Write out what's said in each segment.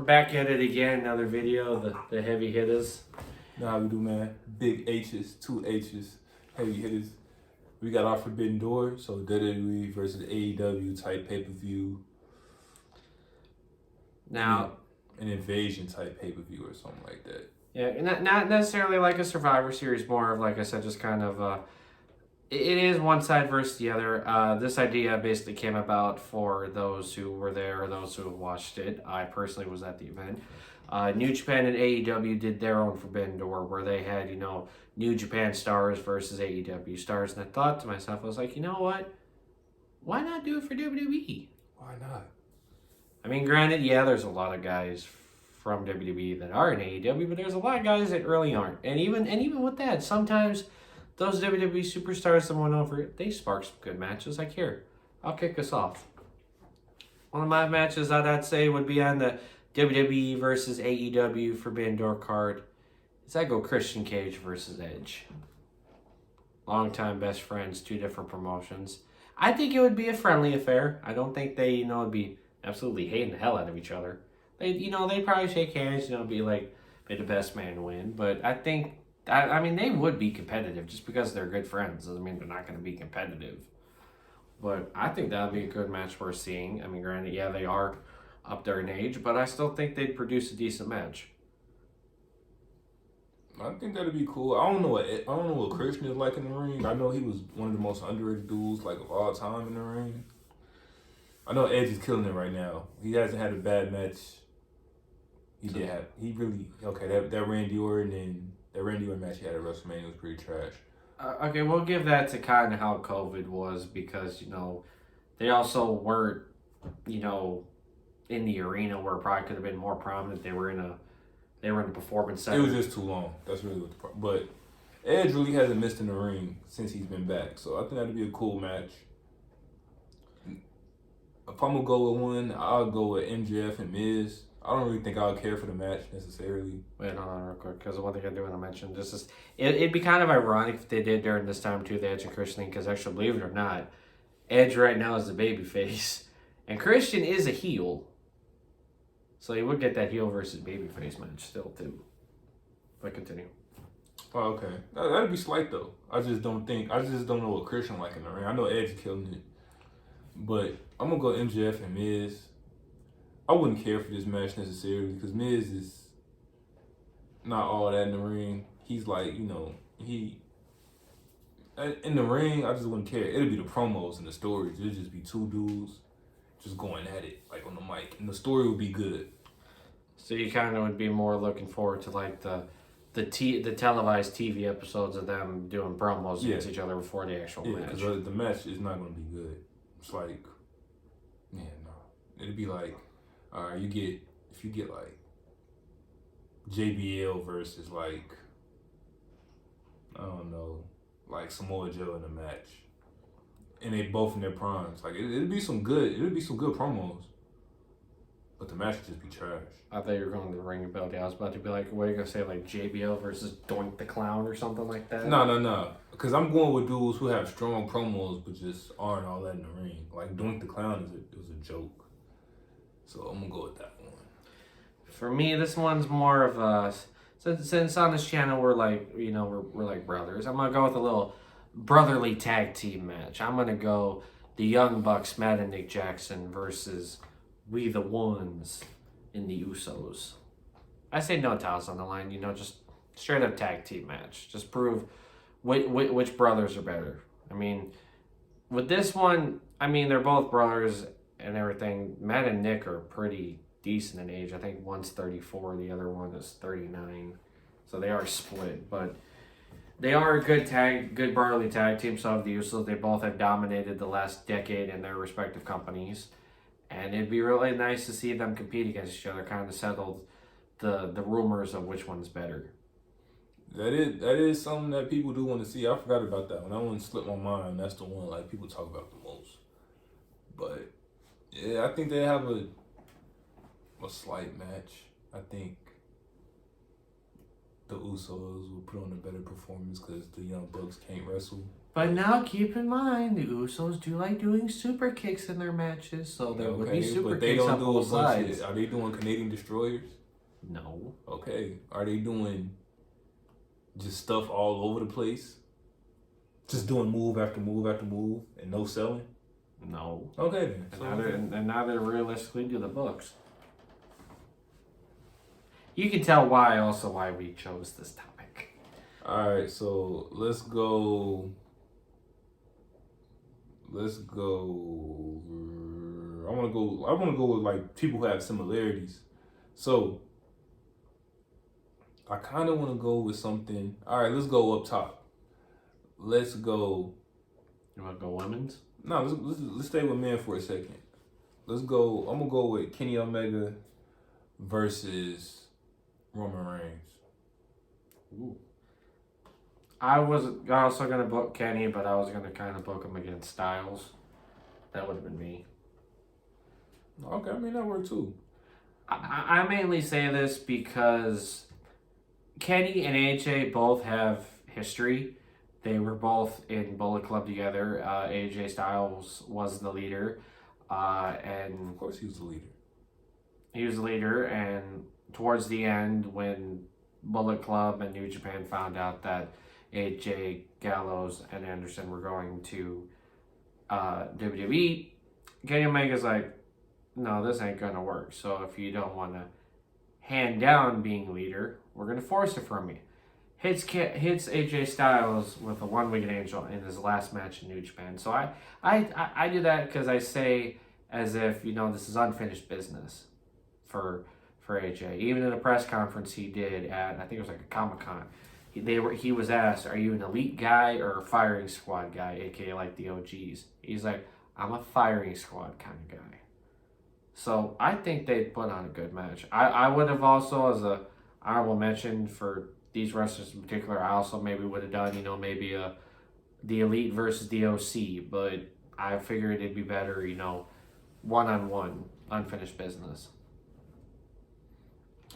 back at it again, another video, the heavy hitters. You know how we do, man. Big H's, 2 H's, heavy hitters. We got our Forbidden Door, so WWE versus AEW type pay-per-view. Now, an invasion type pay-per-view or something like that. Yeah, not necessarily like a Survivor Series, more of, like I said, just kind of, it is one side versus the other. This idea basically came about for those who were there, or those who watched it. I personally was at the event. New Japan and AEW did their own Forbidden Door, where they had, New Japan stars versus AEW stars. And I thought to myself, I was like, you know what? Why not do it for WWE? Why not? I mean, granted, yeah, there's a lot of guys from WWE that are in AEW, but there's a lot of guys that really aren't. And even with that, sometimes those WWE superstars that went over, they spark some good matches. Like here, I'll kick us off. One of my matches I'd say would be on the WWE versus AEW Forbidden Door card. Is I go Christian Cage versus Edge. Longtime best friends, two different promotions. I think it would be a friendly affair. I don't think they, would be absolutely hating the hell out of each other. They'd probably shake hands, be like, may the best man win. But I think, I mean, they would be competitive just because they're good friends. Doesn't mean they're not going to be competitive. But I think that would be a good match worth seeing. I mean, granted, yeah, they are up there in age, but I still think they'd produce a decent match. I think that'd be cool. I don't know what Christian is like in the ring. I know he was one of the most underrated dudes of all time in the ring. I know Edge is killing it right now. He hasn't had a bad match. That Randy Orton match he had at WrestleMania was pretty trash. Okay, we'll give that to kind of how COVID was, because they also weren't in the arena where it probably could have been more prominent. They were in a performance center. It was just too long. That's really what the problem. But Edge really hasn't missed in the ring since he's been back, so I think that'd be a cool match. If I'm gonna go with one, I'll go with MJF and Miz. I don't really think I'll care for the match necessarily. Wait, hold on real quick, because one thing I do want to mention, it'd be kind of ironic if they did during this time too, the Edge and Christian thing, because actually, believe it or not, Edge right now is the babyface, and Christian is a heel. So you would get that heel versus babyface match still too. But continue. Oh, okay. That'd be slight though. I just don't know what Christian like in the ring. I know Edge killing it. But I'm gonna go MJF and Miz. I wouldn't care for this match necessarily because Miz is not all that in the ring. He's he in the ring, I just wouldn't care. It'll be the promos and the stories. It'll just be two dudes just going at it on the mic, and the story would be good. So you kind of would be more looking forward to the televised TV episodes of them doing promos against each other before the actual match. Yeah, because the match is not going to be good. It's it'd be alright, if you get JBL versus I don't know, Samoa Joe in a match. And they both in their primes. It'd be some good promos. But the match would just be trash. I thought you were going to ring a bell. I was about to be like, what are you going to say, JBL versus Doink the Clown or something like that? No. Because I'm going with dudes who have strong promos but just aren't all that in the ring. Doink the Clown was a joke. So I'm going to go with that one. For me, this one's more of a... Since on this channel we're we're brothers, I'm going to go with a little brotherly tag team match. I'm going to go the Young Bucks, Matt and Nick Jackson versus We the Ones in the Usos. I say no towels on the line, just straight up tag team match. Just prove which brothers are better. I mean, with this one, they're both brothers and everything. Matt and Nick are pretty decent in age. I think one's 34, the other one is 39. So they are split, but they are a good brotherly tag team. So of the Usos, they both have dominated the last decade in their respective companies. And it'd be really nice to see them compete against each other, kind of settled the rumors of which one's better. That is something that people do want to see. I forgot about that one. That one slipped my mind. That's the one people talk about the most. But yeah, I think they have a slight match. I think the Usos will put on a better performance because the Young Bucks can't wrestle. But now keep in mind, the Usos do like doing super kicks in their matches, so there would be super but they kicks don't on do a both bunch sides. of. Are they doing Canadian destroyers? No. Okay. Are they doing just stuff all over the place? Just doing move after move after move and no selling? No. Okay then. And now they're realistically do the books. You can tell why we chose this topic. All right, so let's go. I want to go with like people who have similarities. So I kind of want to go with something. All right, let's go up top. Let's go. You want to go women's? No, let's stay with men for a second. Let's go. I'm gonna go with Kenny Omega versus Roman Reigns. Ooh. I was also gonna book Kenny, but I was gonna kind of book him against Styles. That would have been me. Okay, I mean that worked too. I mainly say this because Kenny and AJ both have history. They were both in Bullet Club together. AJ Styles was the leader, and Of course, he was the leader. he was the leader. And towards the end, when Bullet Club and New Japan found out that AJ, Gallows, and Anderson were going to WWE, Kenny Omega's like, no, this ain't gonna work. So if you don't want to hand down being leader, we're gonna force it from you. Hits AJ Styles with a one-winged angel in his last match in New Japan. So I do that because I say as if this is unfinished business for AJ. Even in a press conference he did at, I think it was like a Comic-Con, he was asked, are you an elite guy or a firing squad guy, aka like the OGs? He's like, I'm a firing squad kind of guy. So I think they put on a good match. I would have also, as a honorable mention for these wrestlers in particular, I also maybe would have done, maybe the Elite versus the OC, but I figured it'd be better, one-on-one, unfinished business.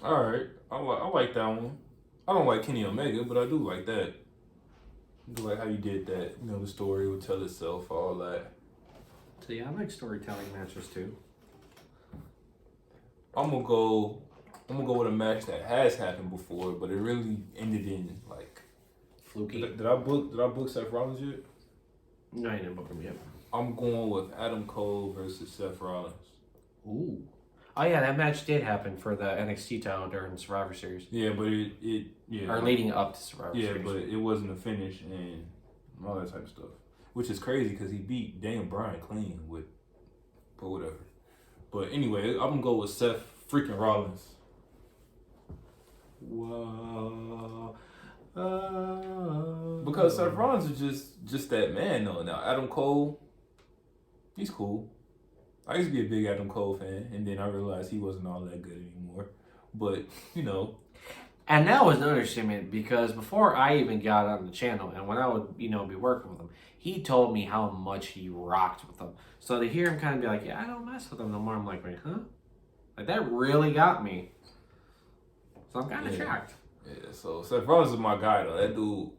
All right, I like that one. I don't like Kenny Omega, but I do like that. I do like how you did that. The story would tell itself, all that. So yeah, I like storytelling matches too. I'm gonna go with a match that has happened before, but it really ended in like Fluky. Did I book Seth Rollins yet? No, you didn't book him yet. I'm going with Adam Cole versus Seth Rollins. Ooh. Oh yeah, that match did happen for the NXT title during Survivor Series. Yeah, but it or leading up to Survivor Series. Yeah, but it wasn't a finish and all that type of stuff, which is crazy because he beat Daniel Bryan clean but whatever. But anyway, I'm gonna go with Seth freaking Rollins. Whoa. Because Seth Rollins is just that man though. Now Adam Cole, he's cool. I used to be a big Adam Cole fan, and then I realized he wasn't all that good anymore. But And that was an understatement because before I even got on the channel, and when I would be working with him, he told me how much he rocked with them. So to hear him kind of be like, yeah, I don't mess with him no more, I'm like, wait, huh? Like that really got me. So I'm kind of shocked. Yeah, so Seth Rollins is my guy though. That dude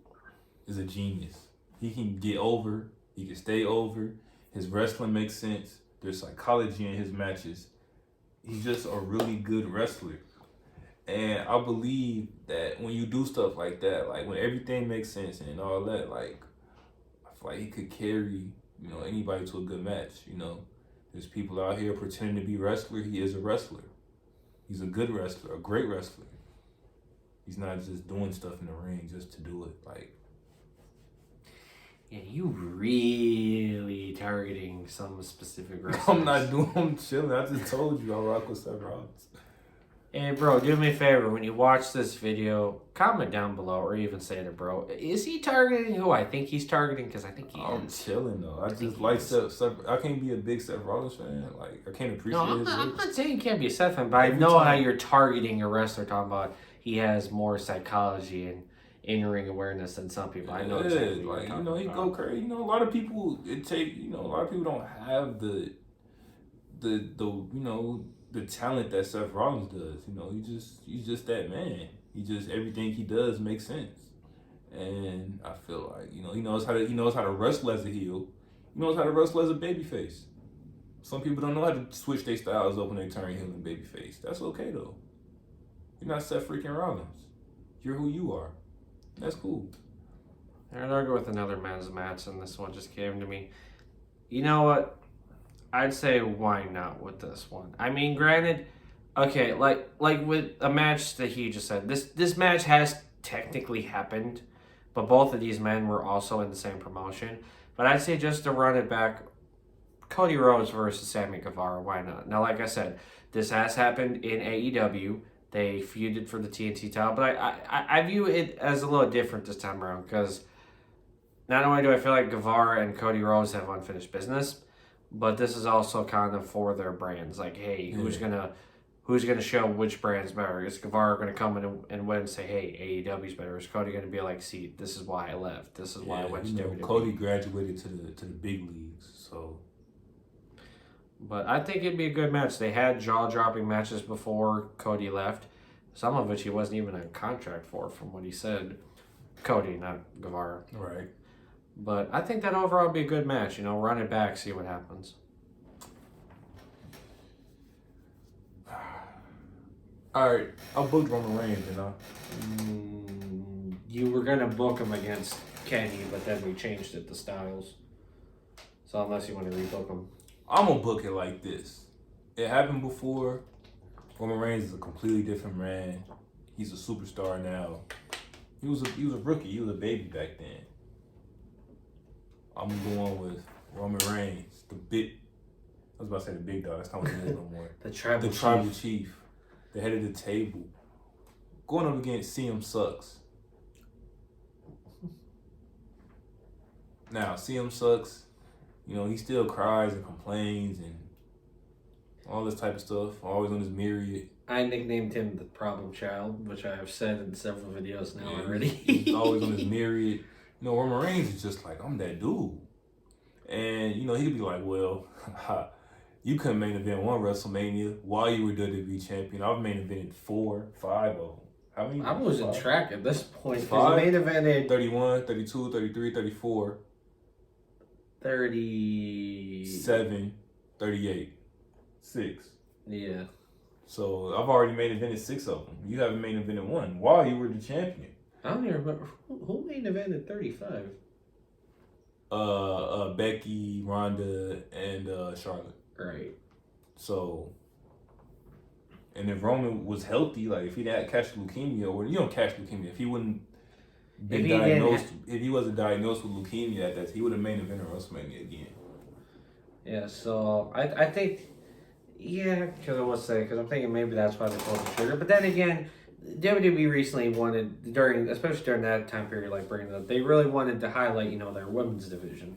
is a genius. He can get over. He can stay over. His wrestling makes sense. There's psychology in his matches. He's just a really good wrestler. And I believe that when you do stuff like that, like when everything makes sense and all that, like I feel like he could carry, anybody to a good match. There's people out here pretending to be wrestler. He is a wrestler. He's a good wrestler, a great wrestler. He's not just doing stuff in the ring just to do it. Like, yeah, you really targeting some specific wrestlers. I'm chilling. I just told you I rock with Seth Rollins. Hey, bro, do me a favor. When you watch this video, comment down below or even say to bro, is he targeting who I think he's targeting? Because I think he I'm is. chilling, though. I just like Seth. I can't be a big Seth Rollins fan. Like, I can't appreciate his work. I'm not saying you can't be a Seth fan, but I know how you're targeting a wrestler, talking about he has more psychology and in-ring awareness than some people. I know exactly what you're talking about. He go crazy. A lot of people, a lot of people don't have the talent that Seth Rollins does. He's just that man. Everything he does makes sense. And I feel like, he knows how to wrestle as a heel. He knows how to wrestle as a babyface. Some people don't know how to switch their styles up when they turn heel and babyface. That's okay though. You're not Seth freaking Rollins. You're who you are. That's cool. And I'll go with another men's match, and this one just came to me. You know what? I'd say why not with this one? I mean, granted, okay, like with a match that he just said, this match has technically happened, but both of these men were also in the same promotion. But I'd say just to run it back, Cody Rhodes versus Sammy Guevara, why not? Now, like I said, this has happened in AEW. They feuded for the TNT title, but I view it as a little different this time around because not only do I feel like Guevara and Cody Rhodes have unfinished business, but this is also kind of for their brands. Like, hey, who's gonna show which brand's better? Is Guevara gonna come in and win and say, hey, AEW's better? Is Cody gonna be like, see, this is why I left. This is why I went to WWE. Cody graduated to the big leagues, so. But I think it'd be a good match. They had jaw-dropping matches before Cody left, some of which he wasn't even in contract for, from what he said. Cody, not Guevara. Right. But I think that overall would be a good match. Run it back, see what happens. All right, I'll book Roman Reigns, You were going to book him against Kenny, but then we changed it to Styles. So unless you want to rebook him. I'm going to book it like this. It happened before. Roman Reigns is a completely different man. He's a superstar now. He was a rookie. He was a baby back then. I'm going with Roman Reigns, I was about to say the big dog. That's not what he is no more. The tribal chief. The head of the table. Going up against CM Sucks. Now, CM Sucks, he still cries and complains and all this type of stuff. Always on his myriad. I nicknamed him the problem child, which I have said in several videos now already. He's always on his myriad. Roman Reigns is just like, I'm that dude. And, he'd be like, well, you couldn't main event one WrestleMania while you were WWE champion. I've main evented 4, 5 of them. How many? I was in track at this point. 5, main evented 31, 32, 33, 34. 37, 38, 6. Yeah. So I've already main evented 6 of them. You haven't main evented 1 while you were the champion. I don't even remember who main evented 35. Becky, Ronda, and Charlotte. Right. So, and if Roman was healthy, like if he didn't catch leukemia, or you don't catch leukemia, if he wouldn't been diagnosed, if he wasn't diagnosed with leukemia at that, he would have main evented WrestleMania again. Yeah. So I think, yeah, because I'm thinking maybe that's why they pulled the trigger. But then again, WWE recently wanted especially during that time period, like bringing it up, they really wanted to highlight, their women's division.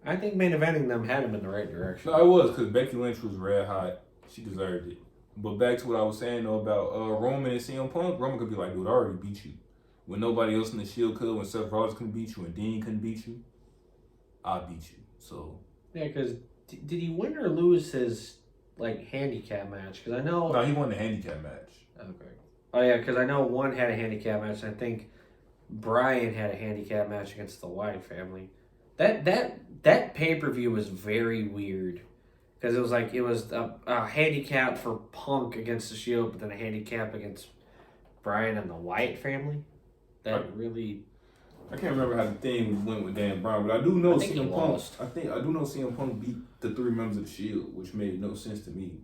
I think main eventing them had them in the right direction. No, it was because Becky Lynch was red hot. She deserved it. But back to what I was saying though about Roman and CM Punk, Roman could be like, dude, I already beat you. When nobody else in the Shield could, when Seth Rollins couldn't beat you, and Dean couldn't beat you, I beat you. So yeah, because did he win or lose his handicap match? Because I know no, he won the handicap match. Okay. Oh yeah, because I know one had a handicap match. And I think Brian had a handicap match against the Wyatt family. That pay-per-view was very weird because it was a handicap for Punk against the Shield, but then a handicap against Brian and the Wyatt family. I can't remember how the thing went with Dan Bryan, but I do know CM Punk. Lost. I do know CM Punk beat the 3 members of the Shield, which made no sense to me.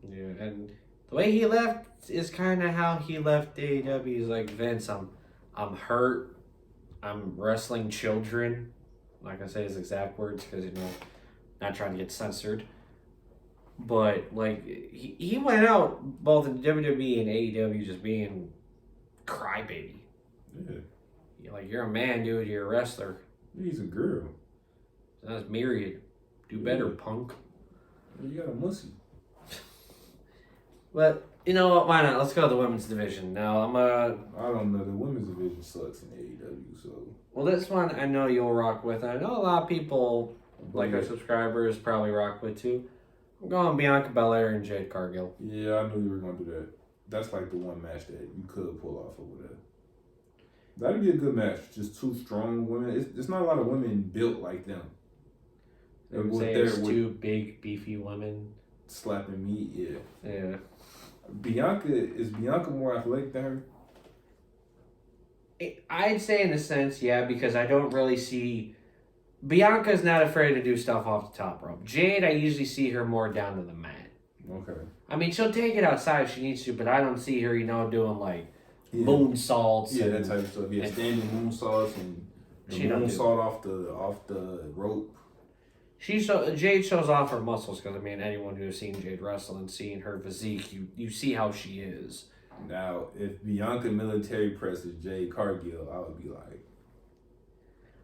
Yeah, and the way he left is kind of how he left AEW. He's like, Vince, I'm hurt. I'm wrestling children. I'm not gonna say his exact words because not trying to get censored. But he went out both in WWE and AEW just being crybaby. Yeah. You're a man, dude. You're a wrestler. He's a girl. That's myriad. Do better, Punk. You got a mussy. But you know what? Why not? Let's go to the women's division now. I don't know. The women's division sucks in AEW. So. Well, this one I know you'll rock with. I know a lot of people, our subscribers, probably rock with too. I'm going Bianca Belair and Jade Cargill. Yeah, I knew you were going to do that. That's the one match that you could pull off over there. That'd be a good match. Just two strong women. It's not a lot of women built like them. I would say it's two big, beefy women. Slapping meat, yeah. Yeah. Is Bianca more athletic than her? I'd say in a sense, yeah, because I don't really see... Bianca's not afraid to do stuff off the top rope. Jade, I usually see her more down to the mat. Okay. I mean, she'll take it outside if she needs to, but I don't see her, doing like moonsaults. Yeah, that type of stuff. Yeah, standing moonsaults and moonsault off the rope. Jade shows off her muscles because, I mean, anyone who's seen Jade wrestle and seen her physique, you see how she is. Now, if Bianca military presses Jade Cargill, I would be like...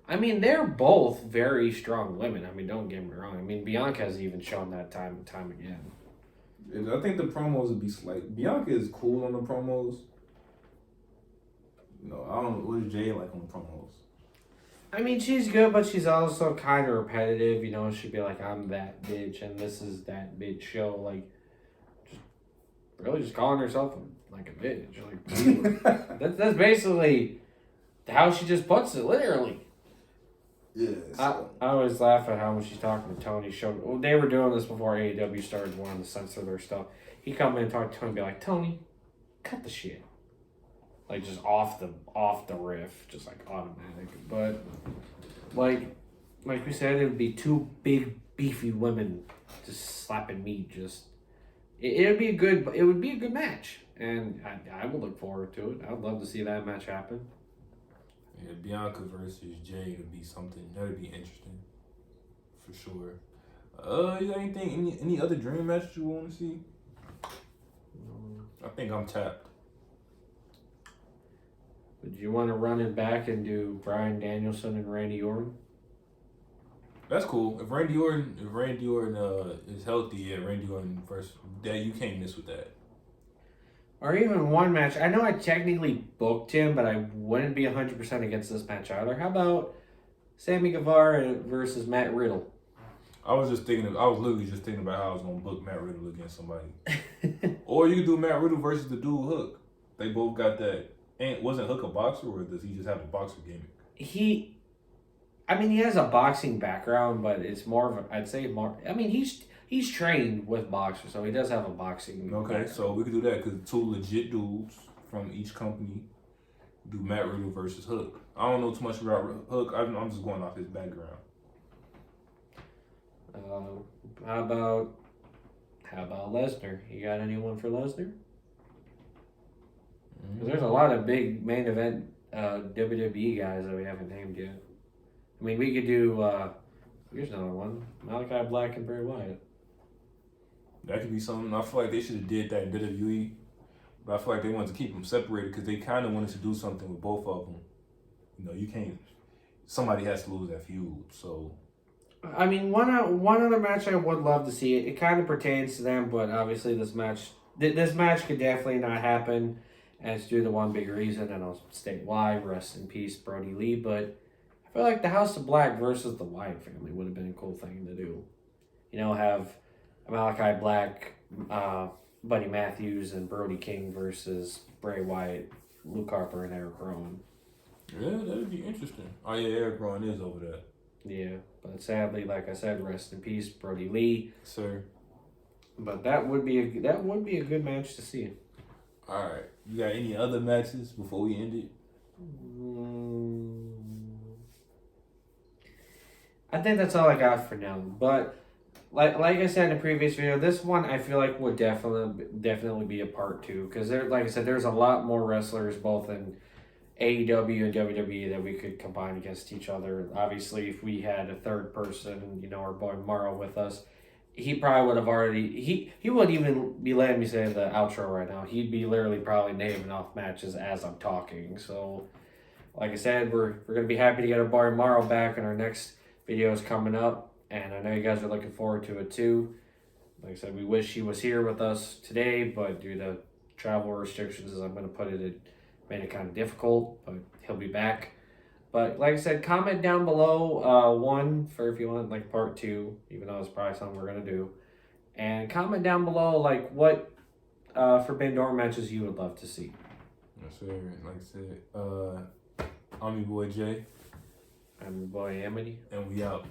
I mean, they're both very strong women. I mean, don't get me wrong. I mean, Bianca has even shown that time and time again. I think the promos would be Bianca is cool on the promos. No, I don't know. What is Jade like on the promos? I mean, she's good, but she's also kind of repetitive. She'd be like, I'm that bitch, and this is that bitch show. Like, just calling herself like a bitch. Like, that's basically how she just puts it, literally. Yeah. I always laugh at how when she's talking to Tony. They were doing this before AEW started wanting to censor their stuff. He'd come in and talk to Tony and be like, Tony, cut the shit. Like, just off the riff, just like automatic. But like we said, it would be two big beefy women just slapping meat. It would be a good match, and I would look forward to it. I'd love to see that match happen. Yeah, Bianca versus Jade would be something that'd be interesting, for sure. You got any other dream matches you want to see? I think I'm tapped. Would you want to run it back and do Bryan Danielson and Randy Orton? That's cool. If Randy Orton is healthy, yeah, Randy Orton first. That you can't miss with that. Or even one match. I know I technically booked him, but I wouldn't be 100% against this match either. How about Sammy Guevara versus Matt Riddle? I was literally just thinking about how I was gonna book Matt Riddle against somebody. Or you could do Matt Riddle versus the dude Hook. They both got that. And wasn't Hook a boxer, or does he just have a boxer gimmick? He has a boxing background, but it's more of he's trained with boxers, so he does have a boxing background. So we could do that because two legit dudes from each company do Matt Riddle versus Hook. I don't know too much about Hook. I'm just going off his background. How about Lesnar? You got anyone for Lesnar? Because there's a lot of big main event WWE guys that we haven't named yet. I mean, we could do, here's another one, Malachi Black and Bray Wyatt. That could be something. I feel like they should have did that in WWE, but I feel like they wanted to keep them separated because they kind of wanted to do something with both of them. You can't, somebody has to lose that feud, so. I mean, one other match I would love to see, it kind of pertains to them, but obviously this match could definitely not happen. And it's due to one big reason, and I'll state why. Rest in peace, Brody Lee. But I feel like the House of Black versus the Wyatt family would have been a cool thing to do. Have Malachi Black, Buddy Matthews, and Brody King versus Bray Wyatt, Luke Harper, and Eric Rowan. Yeah, that'd be interesting. Oh yeah, Eric Rowan is over there. Yeah, but sadly, like I said, rest in peace, Brody Lee. Sir. But that would be a good match to see. All right. You got any other matches before we end it? I think that's all I got for now. But like I said in the previous video, this one I feel like would definitely be a part 2 because like I said, there's a lot more wrestlers both in AEW and WWE that we could combine against each other. Obviously, if we had a third person, our boy Morrow with us, he probably would have already... He wouldn't even be letting me say the outro right now. He'd be literally probably naming off matches as I'm talking. So, like I said, we're going to be happy to get our boy Morrow back, and our next video is coming up. And I know you guys are looking forward to it too. Like I said, we wish he was here with us today, but due to travel restrictions, as I'm going to put it, it made it kind of difficult. But he'll be back. But like I said, comment down below one for if you want like part 2, even though it's probably something we're gonna do. And comment down below like what Forbidden Door matches you would love to see. Yes, sir. Like I said, I'm your boy Jay, I'm your boy Amity. and we out.